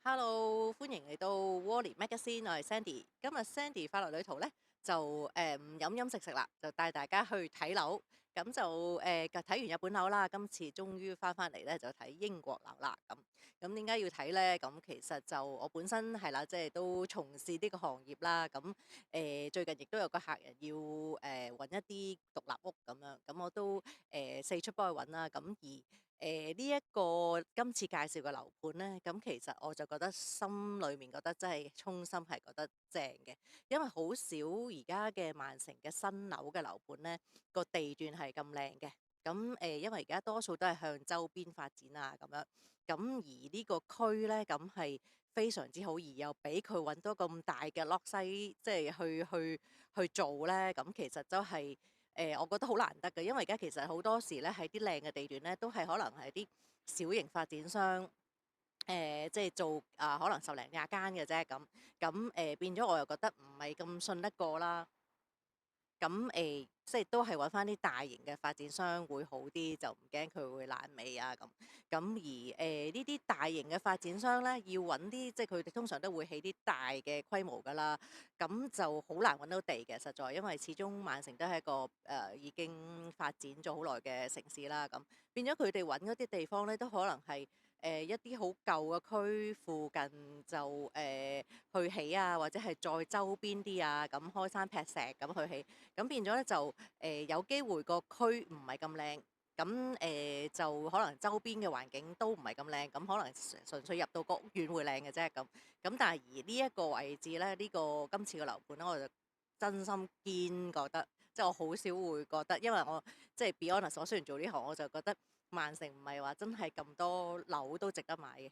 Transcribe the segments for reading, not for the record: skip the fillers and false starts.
Hello，歡迎嚟到 Wally Magazine，我係 Sandy。今日 Sandy 快樂旅途咧就飲飲食食啦，就帶大家去睇樓。咁就睇完日本樓啦，今次終於翻嚟咧就睇英國樓啦。咁點解要睇咧？咁其實就我本身係啦，即係都從事呢個行業啦。咁最近亦都有個客人要揾一啲獨立屋咁樣，咁我都四出幫佢揾啦。咁呢一個今次介紹嘅樓盤呢，咁其實我就覺得心裏面覺得真係衷心係覺得正嘅，因為好少而家嘅曼城嘅新樓嘅樓盤呢，個地段係咁靚嘅。咁因為而家多數都係向周邊發展啊咁樣，咁而呢個區呢，咁係非常之好，而又俾佢揾到咁大嘅 lot size，即係去做呢。咁其實都係。我覺得好難得嘅，因為而家其實好多時咧喺啲靚嘅地段咧，都係可能係啲小型發展商，即係做可能十零廿間嘅啫咁變咗我又覺得唔係咁信得過啦。咁即係都係揾翻啲大型嘅發展商會好啲，就唔驚佢會爛尾啊咁。咁而呢啲大型嘅發展商咧，要揾啲即係佢哋通常都會起啲大嘅規模噶啦，咁就好難揾到地嘅，實在因為始終曼城都係一個已經發展咗好耐嘅城市啦，咁變咗佢哋揾嗰啲地方咧，都可能係一啲好舊嘅區附近就去起啊，或者係再周邊啲啊，咁開山劈石咁去起。咁變咗咧就有機會個區唔係咁靚，咁就可能周邊嘅環境都唔係咁靚，咁可能純粹入到個屋苑會靚嘅啫咁。咁但係而呢一個位置咧，今次嘅樓盤咧，我就真心堅覺得，即係我好少會覺得，因為我即係 be honest，我雖然做呢行，我就覺得曼城唔係話真係咁多樓都值得買嘅。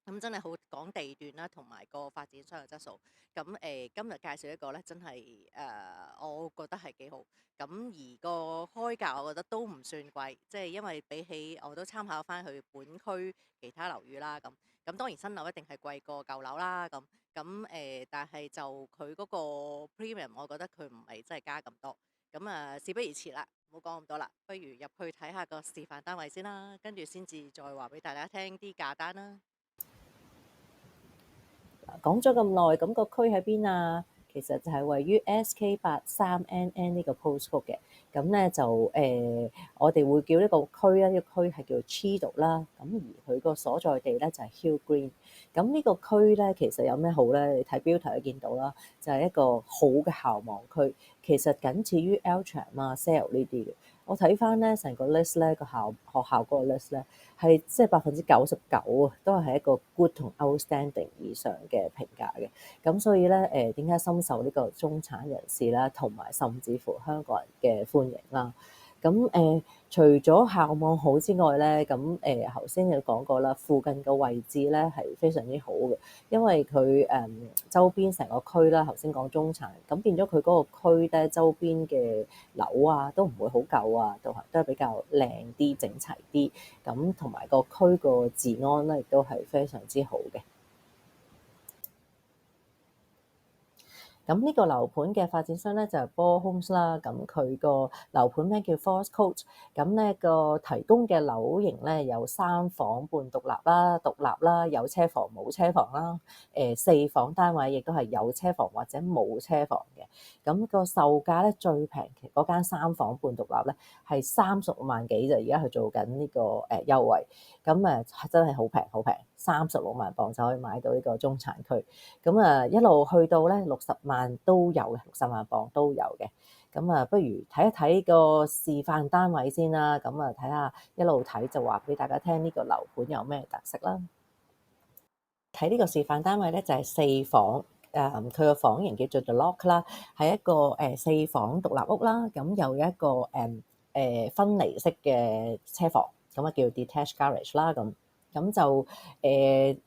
咁真係好講地段啦，同埋個發展商嘅質素。咁今日介紹一個咧，真係我覺得係幾好。咁而個開價，我覺得都唔算貴，即係因為比起我都參考翻佢本區其他樓宇啦。咁當然新樓一定係貴過舊樓啦。但係就佢嗰個 premium，我覺得佢唔係真係加咁多。咁事不宜遲啦，唔好講咁多啦，不如入去睇下個示範單位先啦，跟住先至再話俾大家聽啲價單啦。講咗咁耐，咁個區喺邊啊？其實就係位於 SK83NN 呢個 postcode 嘅。咁咧就我哋會叫呢個區咧，呢個區係叫 Cheadle 啦。咁而佢個所在地咧就係 Hill Green。咁呢個區咧其實有咩好咧？你睇標題都見到啦，就係一個好嘅校網區。其實僅次於 Eltham 啊、Sale 呢啲嘅。我睇翻咧成個 list 咧個學校嗰個 list 咧。係即係99%啊，都係一個 good 同 outstanding 以上嘅評價嘅。咁所以咧點解深受呢個中產人士啦，同埋甚至乎香港人嘅歡迎啦？咁除咗校網好之外咧，咁頭先有講過啦，附近嘅位置咧係非常之好嘅，因為佢周邊成個區啦，頭先講中產，咁變咗佢嗰個區咧周邊嘅樓啊都唔會好舊啊，都係比較靚啲、整齊啲。咁同埋個區個治安咧，亦都係非常之好嘅。咁呢個樓盤嘅發展商咧就係 Ball Homes 啦，咁佢個樓盤名叫 Forest Court，咁咧個提供嘅樓型咧有3房半獨立啦、獨立啦、有車房冇車房啦，4房單位亦都係有車房或者冇車房嘅。咁個售價咧最平嗰間3房半獨立咧係36萬幾，就而家去做緊呢個優惠，咁真係好平好平，36萬磅就可以買到呢個中產區。咁一路去到咧60萬都有嘅，60萬磅都有嘅。咁不如睇一睇個示範單位先啦。咁睇下一路睇就話俾大家聽呢個樓盤有咩特色啦。睇呢個示範單位咧就係4房，佢個房型叫做 The Lock 啦，係一個4房獨立屋啦。咁又有一個分離式嘅車房，咁叫 detached garage 啦。咁就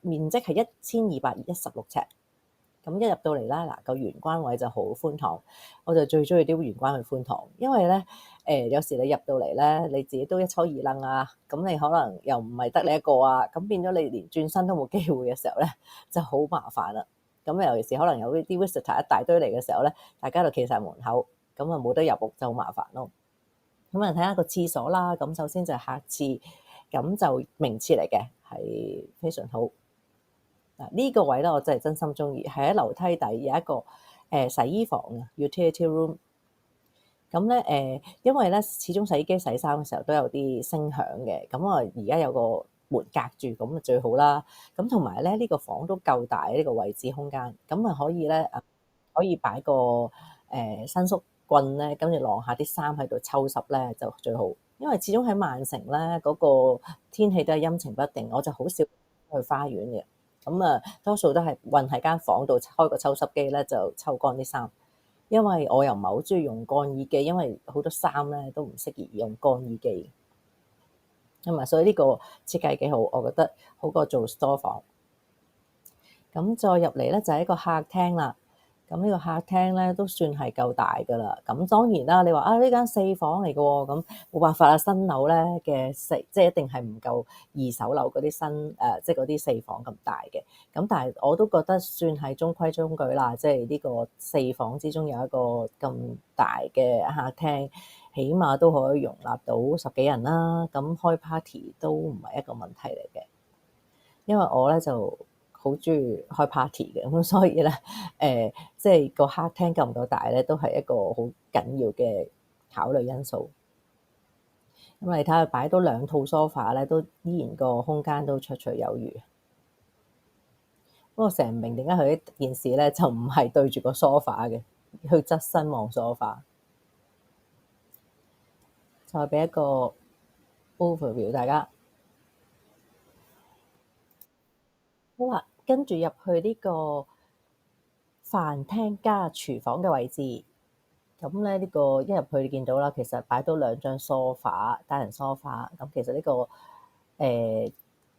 面積係1216尺。咁一入到嚟啦，嗱個玄關位就好寬敞，我就最中意啲玄關去寬敞，因為咧有時你入到嚟咧，你自己都一抽二楞啊，咁你可能又唔係得你一個啊，咁變咗你連轉身都冇機會嘅時候咧，就好麻煩啦。咁尤其是可能有啲 visitor 一大堆嚟嘅時候咧，大家就企晒門口，咁冇得入屋就好麻煩咯。咁睇下個廁所啦，咁首先就係客廁，咁就名廁嚟嘅，係非常好。嗱，呢個位咧，我真係真心中意，係喺樓梯底有一個洗衣房啊 utility room。咁咧因為咧始終洗衣機洗衫嘅時候都有啲聲響嘅，咁我而家有個門隔住，咁啊最好啦。咁同埋咧呢個房都夠大，呢個位置空間，咁啊可以咧可以擺個伸縮棍咧，跟住晾下啲衫喺度抽濕咧就最好。因為始終喺曼城咧嗰個天氣都係陰晴不定，我就好少去花園嘅。咁啊，多數都係韞喺間房度開個抽濕機咧，就抽乾啲衫。因為我又唔係好中意用乾衣機，因為好多衫咧都唔適宜用乾衣機。咁啊，所以呢個設計幾好，我覺得好過做 store 房。咁再入嚟咧就係一個客廳啦。咁呢個客廳咧都算係夠大噶啦。咁當然啦，你話啊呢間4房嚟嘅喎，咁冇辦法啦，新樓咧嘅即係一定係唔夠二手樓嗰啲即係嗰啲4房咁大嘅。咁但係我都覺得算係中規中矩啦，即係呢個4房之中有一個咁大嘅客廳，起碼都可以容納到10幾人啦。咁開 party 都唔係一個問題嚟嘅，因為我咧就好中意開 party 嘅，咁所以咧即係個客廳夠唔夠大咧，都係一個好緊要嘅考慮因素。咁你睇下擺到2套 sofa 咧，都依然個空間都綽綽有餘。不過成日唔明點解佢呢件事咧就唔係對住個 sofa 嘅，去側身望 sofa。再俾一個 overview 大家。好啦，跟住入去呢個飯廳加廚房嘅位置。咁咧呢個一入去你見到啦，其實擺到2張 sofa，單人 sofa。咁其實呢個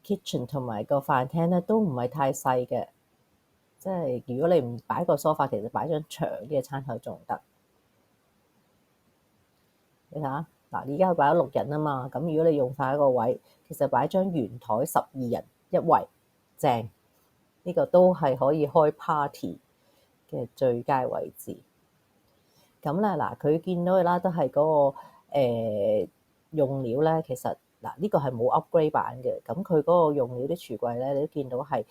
kitchen 同埋個飯廳咧都唔係太細嘅，即係如果你唔擺個 sofa，其實擺張長啲嘅餐台仲得。你睇下嗱，而家佢擺咗6人啊嘛，咁如果你用晒一個位，其實擺張圓台12人一圍，正。呢個都係可以開 party 嘅最佳位置。咁咧嗱，佢見到嘅啦，都係嗰個用料咧，其實嗱呢個係冇 upgrade 版嘅。咁佢嗰個用料啲櫥櫃咧，你都見到係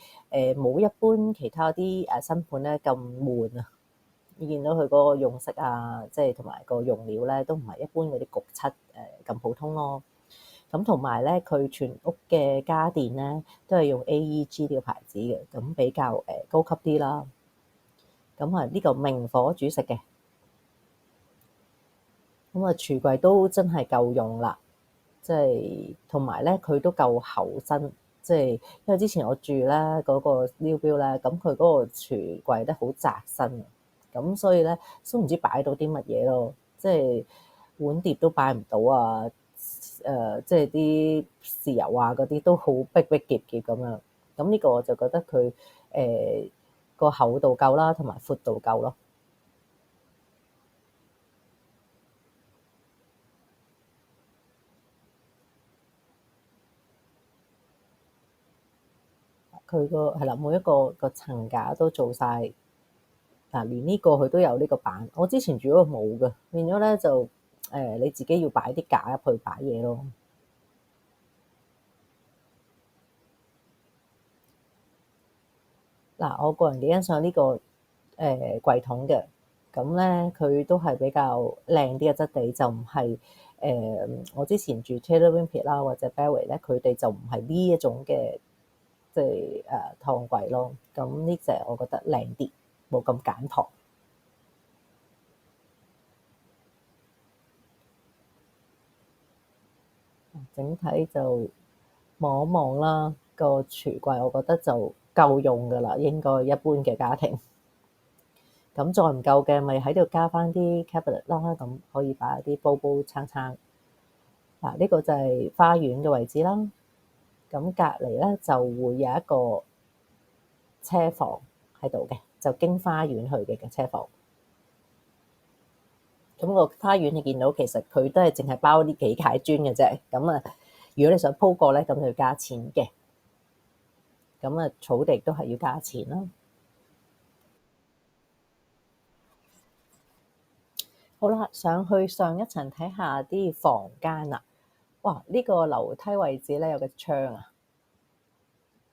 冇一般其他啲新盤咧咁悶啊。你見到佢嗰個用色啊，即係同埋個用料咧，都唔係一般嗰啲焗漆咁普通咯。咁同埋咧，佢全屋嘅家電咧都係用 AEG 呢個牌子嘅，咁比較高級啲啦。咁啊，呢個明火煮食嘅。咁啊，櫥櫃都真係夠用啦，即係同埋咧，佢都夠厚身，即係因為之前我住咧嗰個 New Build 咧，咁佢嗰個櫥櫃咧好窄身，咁所以咧都唔知擺到啲乜嘢咯，即係碗碟都擺唔到啊，即係啲豉油啊嗰啲都好逼逼夾夾咁樣，咁呢個我就覺得佢個厚度夠啦，同埋闊度夠咯。佢個係啦，每一個層架都做晒。嗱，連呢個佢都有呢個板。我之前住嗰個冇嘅，變咗咧就你自己要擺啲架入去擺嘢咯。嗱，我個人幾欣賞呢個櫃桶嘅，咁咧佢都係比較靚啲嘅質地，就唔係我之前住 Taylor Wimpey 啦或者 Berry 咧，佢哋就唔係呢一種嘅即係燙櫃咯。咁呢隻我覺得靚啲，冇咁簡樸。整體就望一望啦，個櫥櫃我覺得就夠用噶啦，應該一般嘅家庭。咁再唔夠嘅，咪喺度加翻啲 cabinet 啦，咁可以擺啲煲煲罉罉。嗱，呢個就係花園嘅位置啦。咁隔離咧就會有一個車房喺度嘅，就經花園去嘅車房。咁個花園你見到其實佢都係淨係包呢幾塊磚嘅啫。咁啊，如果你想鋪過咧，咁就要加錢嘅。咁啊，草地都係要加錢啦。好啦，上去上一層睇下啲房間啦。哇！呢個樓梯位置咧有個窗啊，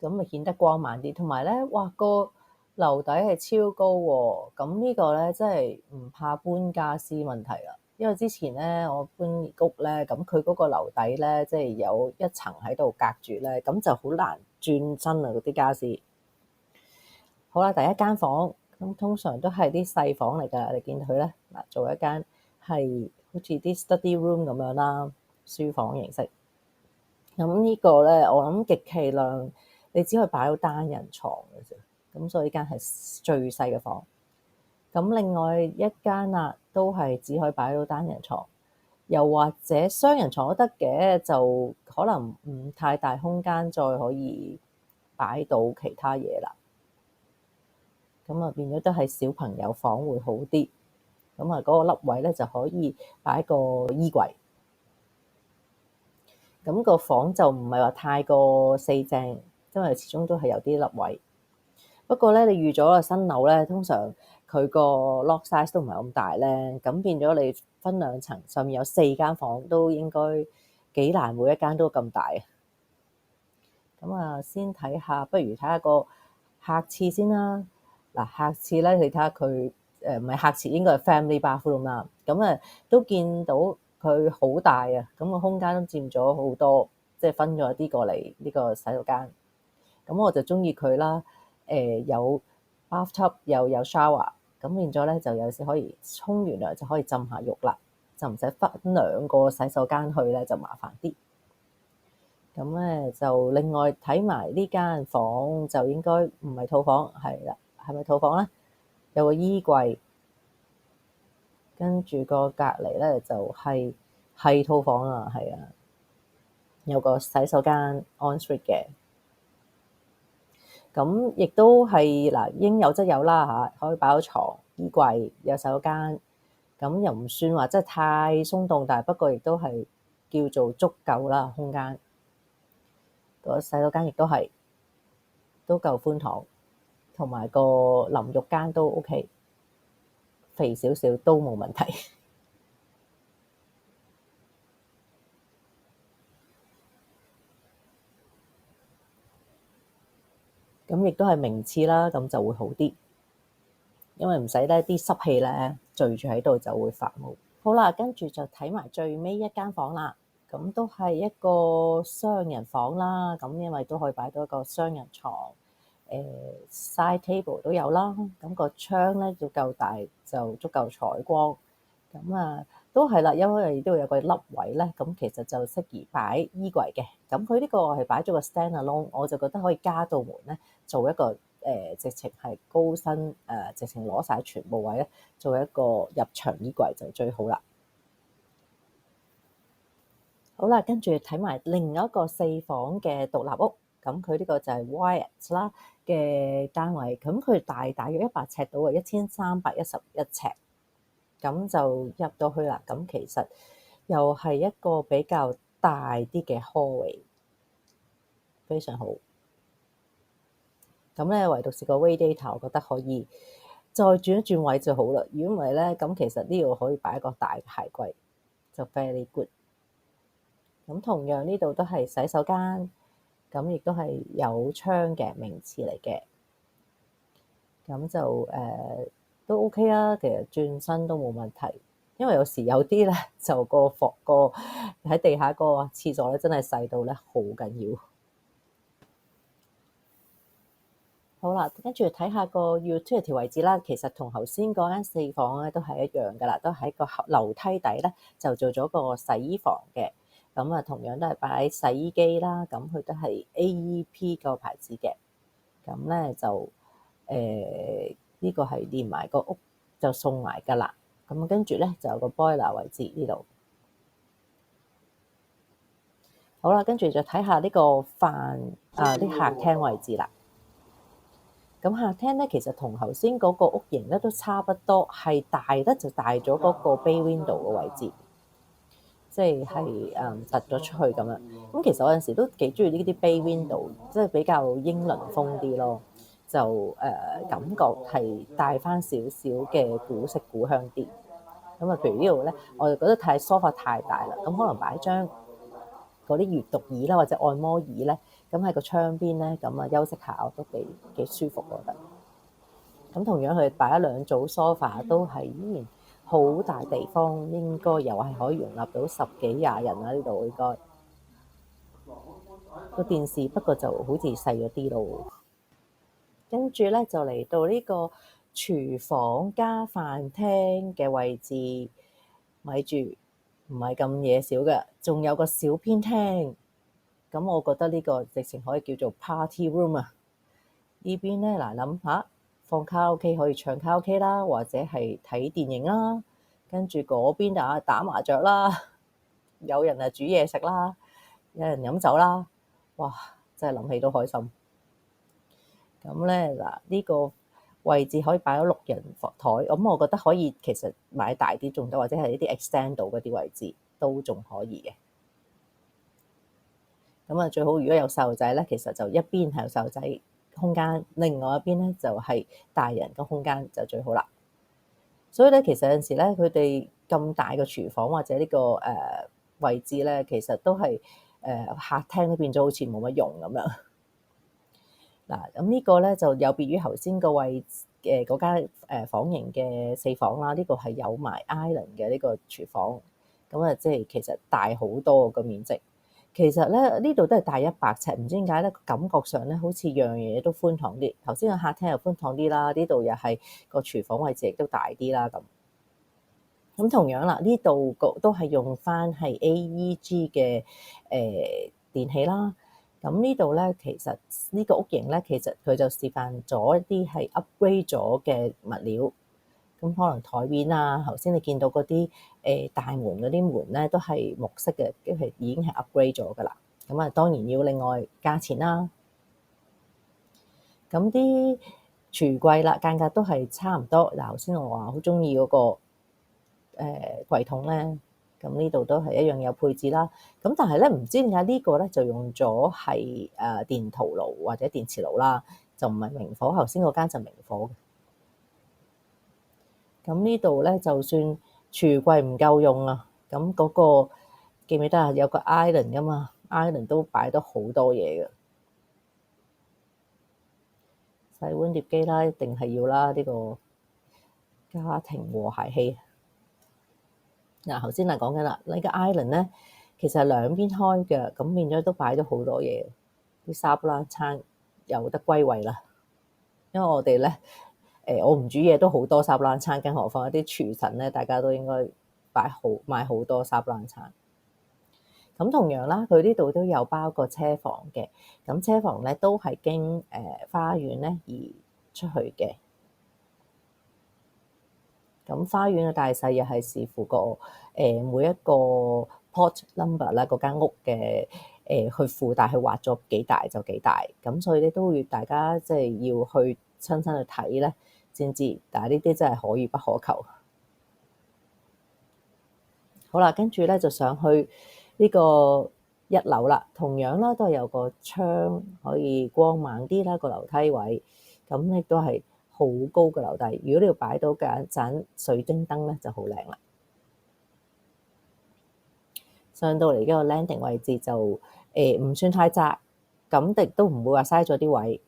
咁咪顯得光猛啲。同埋咧，哇個樓底係超高喎，咁呢個咧真係唔怕搬家私問題啦。因為之前咧我搬屋咧，咁佢嗰個樓底咧即係有一層喺度隔住咧，咁就好難轉身啊嗰啲家私。好啦，第一間房咁通常都係啲細房嚟㗎，你見佢咧嗱，做一間係好似啲 study room 咁樣啦，書房形式。咁呢個咧，我諗極其量你只可以擺到單人床嘅啫，咁所以呢間係最細嘅房。咁另外一間啦，都係只可以擺到單人床，又或者雙人床都得嘅，就可能唔太大空間再可以擺到其他嘢啦。咁啊變咗都係小朋友房會好啲。咁啊嗰個凹位咧就可以擺個衣櫃。咁個房就唔係話太過四正，因為始終都係有啲凹位。不過咧，你預咗個新樓咧，通常佢個 lock size 都唔係咁大咧，咁變咗你分兩層，上面有4間房，都應該幾難每一間都咁大啊。咁啊，先睇下，不如睇下個客廁先啦。嗱，客廁咧，你睇下佢唔係客廁，應該係 family bathroom 啦。咁啊，都見到佢好大啊，咁個空間都佔咗好多，即係分咗一啲過嚟呢個洗手間。咁我就中意佢啦，有 bathtub 又有 shower，咁變咗咧就有時可以沖完涼就可以浸下浴啦，就唔使分兩個洗手間去咧，就麻煩啲。咁咧就另外睇埋呢間房就應該唔係套房，係啦，係咪套房咧？有個衣櫃，跟住個隔離咧就係套房啦，係啊，有個洗手間 en suite 嘅。咁亦都係嗱，應有則有啦嚇，可以擺到床、衣櫃，有洗手間，咁又唔算話真係太鬆動，但係不過亦都係叫做足夠啦空間。個洗手間亦都係都夠寬敞，同埋個淋浴間都 OK，肥少少都冇問題。咁亦都係名廁啦，咁就會好啲，因為唔使咧啲濕氣咧聚住喺度就會發毛。好啦，跟住就睇埋最尾一間房啦。咁都係一個雙人房啦，咁因為都可以擺到一個雙人床，side table 都有啦。咁個窗咧要夠大，就足夠採光。咁啊，都係啦，因為都有個凹位咧，咁其實就適宜擺衣櫃嘅。咁佢呢個係擺咗個 stand-alone，我就覺得可以加到門咧，做一個直情係高身直情攞晒全部位咧，做一個入場衣櫃就最好啦。好啦，跟住睇埋另一個4房嘅獨立屋，咁佢呢個就係 Wyatt 啦嘅單位，咁佢大約100尺到啊，1311尺，咁就入到去啦。咁其實又係一個比較大啲嘅 hallway，非常好。咁咧，唯獨是個 radiator，我覺得可以再轉一轉位就好啦。如果唔係咧，咁其實呢度可以擺一個大嘅鞋櫃，就 very good。咁同樣呢度都係洗手間，咁亦都係有窗嘅名廁嚟嘅，咁就都 OK 啊。其實轉身都冇問題，因為有時有啲咧就個喺地下個廁所咧真係細到咧好緊要。好啦，跟住睇下個 utility 位置啦。其實同頭先嗰間4房咧都係一樣噶啦，都喺個樓梯底咧就做咗個洗衣房嘅。咁啊，同樣都係擺洗衣機啦，咁佢都係 AEP 個牌子嘅。咁咧就呢個係連埋個屋就送埋噶啦。咁跟住咧就有個 boiler 位置呢度。好啦，跟住就睇下呢個啲客廳位置啦。咁客廳咧其實同頭先嗰個屋型咧都差不多，係大咧就大咗嗰個 bay window 嘅位置。即係突咗出去咁樣，咁其實我有陣時都幾中意呢啲 bay window，即係比較英倫風啲咯，就感覺係帶翻少少嘅古色古香啲。咁啊，譬如呢度咧，我就覺得sofa太大啦，咁可能擺張嗰啲閲讀椅啦，或者按摩椅咧，咁喺個窗邊咧，咁啊休息下我都幾舒服，我覺得。咁同樣佢擺咗兩組 sofa 都係依然好大地方，應該又係可以容納到10幾20人啦，呢度應該。個電視不過就好似細咗啲咯。跟住咧就嚟到呢個廚房加飯廳嘅位置，咪住唔係咁嘢少嘅，仲有個小偏廳。咁我覺得呢個直情可以叫做 party room 啊！呢邊咧嗱，諗下放卡拉 OK 可以唱卡拉 OK 啦，或者係睇電影啦。跟住嗰邊就打麻雀啦，有人煮嘢食啦，有人飲酒啦。哇！真係諗起都開心。咁咧嗱，呢個位置可以擺咗6人台，咁我覺得可以其實買大啲仲得，或者係呢啲 extend 到嗰啲位置都仲可以嘅。咁啊，最好如果有細路仔咧，其實就一邊係有細路仔空間，另外一邊咧就係大人嘅空間就最好啦。所以咧，其實有陣時咧，佢哋咁大嘅廚房或者呢個位置咧，其實都係客廳都變咗好似冇乜用咁樣。嗱，咁呢個咧就有別於頭先個位嗰間房型嘅4房啦，呢個係有埋 island 嘅呢個廚房，咁啊即係其實大好多個面積。其實咧呢度都係大100尺，唔知點解咧感覺上咧好似樣嘢都寬敞啲。頭先個客廳又寬敞啲啦，呢度又係個廚房位置亦都大啲啦咁。咁同樣啦，呢度都係用翻係 AEG 嘅電器啦。咁呢度咧，其實呢個屋型咧，其實佢就示範咗一啲係 upgrade 咗嘅物料。咁可能台面啊，頭先你見到嗰啲大門嗰啲門咧，都係木色嘅，即係已經係 upgrade 咗噶啦。咁啊，當然要另外價錢啦。咁啲櫥櫃啦，間隔都係差唔多。嗱，頭先我話好中意嗰個櫃桶咧，咁呢度都係一樣有配置啦。咁但係咧，唔知點解呢個咧就用咗係電陶爐或者電磁爐啦，就唔係明火。頭先嗰間就明火嘅。咁呢度咧，就算櫥櫃唔夠用啊，咁嗰個記唔記得啊？有個 island 噶嘛，island 都擺得好多嘢嘅。洗碗碟機啦，一定係要啦，呢個家庭和諧器。嗱，頭先講緊啦，呢個 island 咧，其實係兩邊開嘅，咁變咗都擺咗好多嘢，啲沙煲罌罉有得歸位啦。因為我哋咧，我唔煮嘢都好多沙煲罌罉，更何況一啲廚神咧，大家都應該買好多沙煲罌罉。咁同樣啦，佢呢度都有包個車房嘅，咁車房咧都係經花園咧而出去嘅。咁花園嘅大細又係視乎個每一個 plot number 啦，嗰間屋嘅去附帶去畫咗幾大就幾大，咁所以咧都要大家即係要去親身去睇咧先知。但係呢啲真係可遇不可求。好啦，跟住咧就上去呢個1樓啦，同樣啦都係有個窗可以光猛啲啦，個樓梯位，咁亦都係好高嘅樓梯。如果你要擺到嘅盞水晶燈咧，就好靚啦。上到嚟呢個 landing 位置就唔算太窄，咁亦都唔會話嘥咗啲位。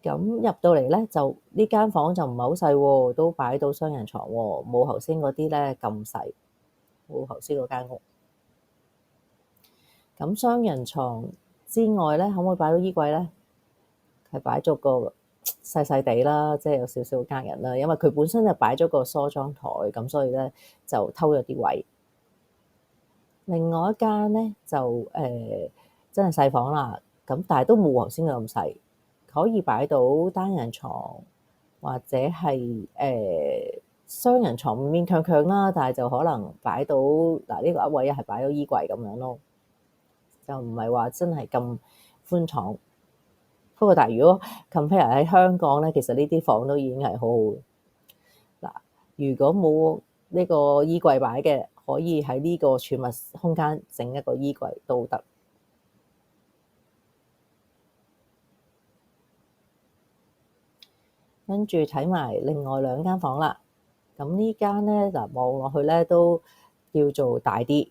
咁入到嚟咧，就呢間房就唔係好細喎，都擺到雙人床喎，冇頭先嗰啲咧咁細，冇頭先嗰間屋。咁雙人床之外咧，可唔可以擺到衣櫃咧？係擺咗個細細地啦，即係有少少呃人啦，因為佢本身就擺咗個梳妝台，咁所以咧就偷咗啲位。另外一間咧就真係細房啦，咁但係都冇頭先嘅咁細，可以擺到單人床或者係雙人床勉勉強強啦，但係就可能擺到嗱呢個一位係擺到衣櫃咁樣咯，就唔係話真係咁寬敞。不過但係如果 compare 喺香港咧，其實呢啲房都已經係好好。嗱，如果冇呢個衣櫃擺嘅，可以喺呢個儲物空間整一個衣櫃都得。跟住睇埋另外2間房啦。咁呢間咧嗱，望落去咧都叫做大啲，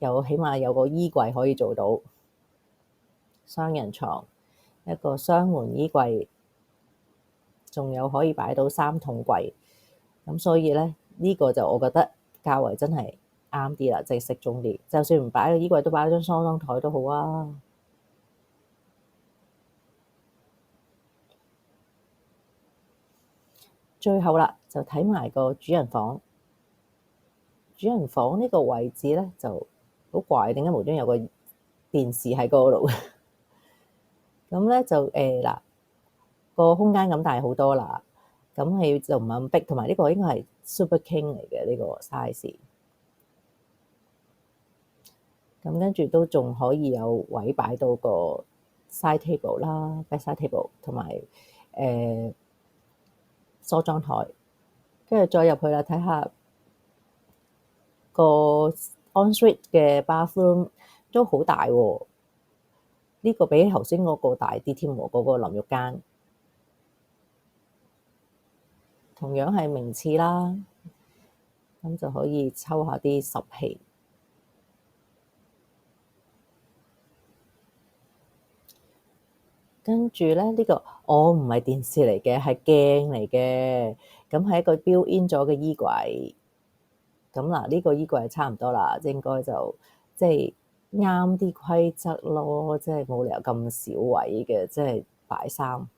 起碼有個衣櫃可以做到。雙人床，一個雙門衣櫃，仲有可以擺到3桶櫃。咁所以咧，呢個就我覺得價位真係啱啲啦，即係適中啲。就算唔擺個衣櫃，都擺張梳妝台都好啊。最後啦，就睇埋個主人房。主人房呢個位置咧就好怪，點解無端有個電視喺嗰度？咁咧就嗱，個空間咁大好多啦。咁係就唔係咁逼，同埋呢個應該係 Super King 嚟嘅呢個 size。咁跟住都仲可以有位擺到個 side table 啦，bedside table 同埋梳妝台，跟住再入去啦，睇下個 ensuite 嘅 bathroom 都好大喎。呢個比頭先嗰個大啲添喎，嗰個淋浴間同樣係名廁啦，咁就可以抽下啲濕氣。跟住咧，呢個我唔係電視嚟嘅，係鏡嚟嘅。咁係一個 built-in 咗嘅衣櫃。咁嗱，呢個衣櫃係差唔多啦，應該就即係啱啲規則咯，即係冇理由咁少位嘅，即係擺衫。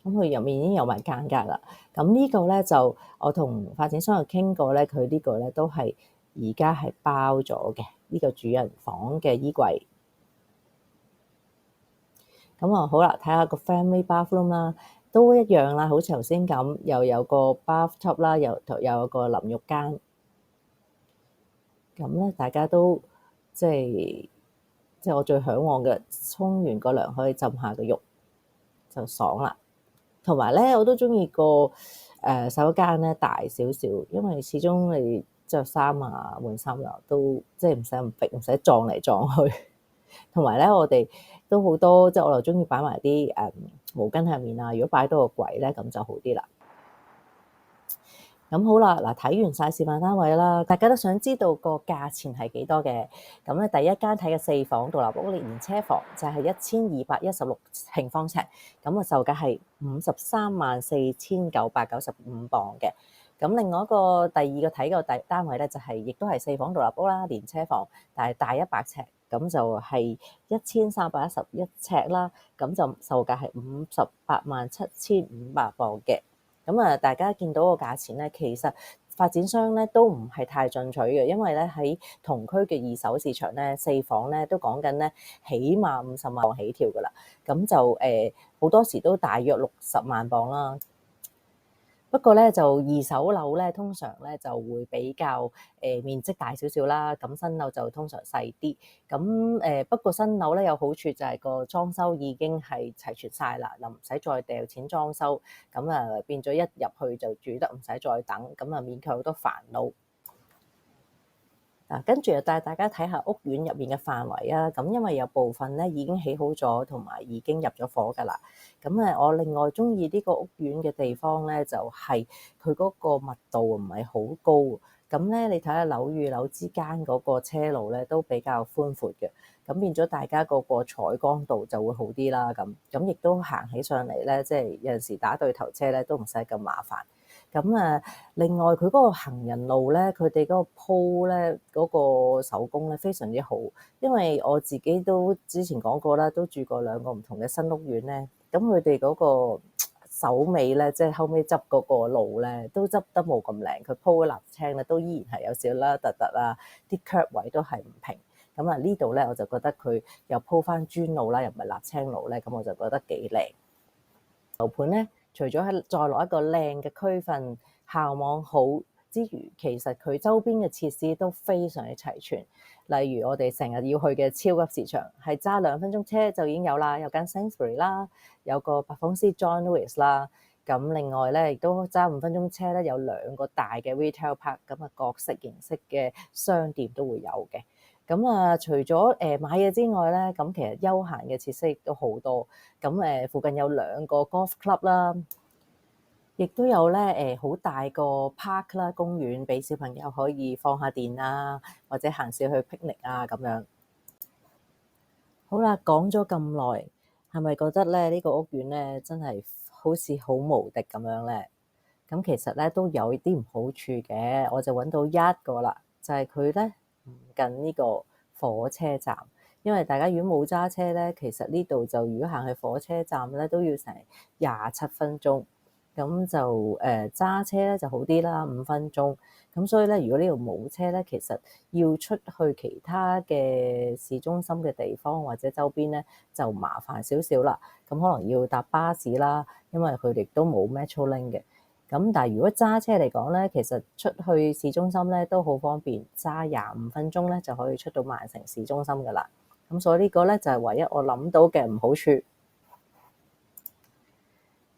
咁佢入面已經有埋間隔啦。咁呢個咧就我同發展商有傾過咧，佢呢個咧都係而家係包咗嘅呢個主人房嘅衣櫃。咁啊好啦，睇下個 family bathroom 啦，都一樣啦，好似頭先咁，又有個 bathtub 啦，又有個淋浴間。咁咧，大家都即係我最嚮往嘅，沖完個涼可以浸下個浴，就爽啦。同埋咧，我都中意個洗手間咧大少少，因為始終你着衫啊、換衫啊都即係唔使咁逼，唔使撞嚟撞去。同埋咧，我哋都好多，即係我又中意擺埋啲毛巾喺入面啊。如果擺到個櫃咧，咁就好啲啦。咁好啦，嗱睇完晒示範單位啦，大家都想知道個價錢係幾多嘅？咁咧，第一間睇嘅4房獨立屋連車房就係1216平方尺，咁啊售價係534995磅嘅。咁另外一個第二個睇個單位咧，就係亦都係4房獨立屋啦，連車房，但係大100尺，咁就係1311尺啦，咁就售價係587500磅嘅。咁啊，大家見到個價錢咧，其實發展商咧都唔係太進取嘅，因為咧喺同區嘅二手市場咧，4房咧都講緊咧起碼50萬磅起跳噶啦，咁就好多時都大約60萬磅啦。不過咧就二手樓咧通常咧就會比較面積大少少啦，咁新樓就通常細啲。咁不過新樓咧有好處就係個裝修已經係齊全晒啦，就唔使再掉錢裝修，咁啊變咗一入去就住得唔使再等，咁啊免卻好多煩惱。跟住就帶大家睇下屋苑入面嘅範圍啊，咁因為有部分咧已經起好咗，同埋已經入咗伙㗎啦。咁我另外中意呢個屋苑嘅地方咧，就係佢嗰個密度唔係好高。咁咧你睇下樓與樓之間嗰個車路咧都比較寬闊嘅，咁變咗大家嗰個採光度就會好啲啦。咁亦都行起上嚟咧，即係有陣時打對頭車咧都唔使咁麻煩。咁另外佢嗰個行人路咧，佢哋嗰個鋪咧，嗰個手工咧非常之好。因為我自己都之前講過啦，都住過2個唔同嘅新屋苑咧，咁佢哋嗰個手尾咧，即係後尾執嗰個路咧，都執得冇咁靚。佢鋪嘅瀝青咧，都依然係有少啦突突啊，啲 curb 位都係唔平。咁呢度咧，我就覺得佢又鋪翻磚路啦，又唔係瀝青路咧，咁我就覺得幾靚。樓盤咧，除咗係再落一個靚嘅區份，校網好之餘，其實佢周邊嘅設施都非常之齊全。例如我哋成日要去嘅超級市場，係揸2分鐘車就已經有啦，有間 Sainsbury 啦，有個百貨公司 John Lewis 啦。咁另外咧，亦都揸5分鐘車咧，有2個大嘅 retail park，咁各式形式嘅商店都會有嘅。咁除咗買嘢之外咧，咁其實休閒嘅設施亦都好多。咁附近有2個 golf club 啦，亦都有咧好大個 park 啦，公園俾小朋友可以放下電啊，或者閒時去 picnic 啊咁樣。好啦，講咗咁耐，係咪覺得咧呢個屋苑咧真係好似好無敵咁樣咧？咁其實咧都有啲唔好處嘅，我就揾到一個啦，就係佢咧唔近呢個火車站，因為大家如果冇揸車咧，其實呢度就如果行去火車站咧都要成27分鐘，咁就揸車咧就好啲啦，5分鐘。咁所以咧，如果呢度冇車咧，其實要出去其他嘅市中心嘅地方或者周邊咧就麻煩少少啦。咁可能要搭巴士啦，因為佢哋都冇 Metrolink 嘅。咁但係如果揸車嚟講咧，其實出去市中心咧都好方便，揸25分鐘咧就可以出到曼城市中心噶啦。咁所以呢個咧就係唯一我諗到嘅唔好處。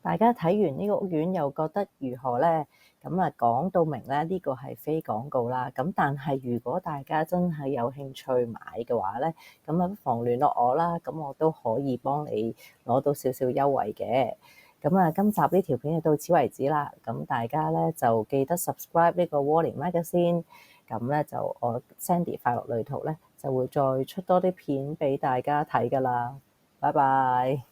大家睇完呢個屋苑又覺得如何呢？咁啊講到明咧，呢個係非廣告啦。咁但係如果大家真係有興趣買嘅話咧，咁啊不妨聯絡我啦。咁我都可以幫你攞到少少優惠嘅。咁啊，今集呢條片就到此為止啦。咁大家咧就記得 subscribe 呢個 Wally Magazine。咁咧就我 Sandy 快樂旅途咧就會再出多啲片俾大家睇㗎啦。拜拜。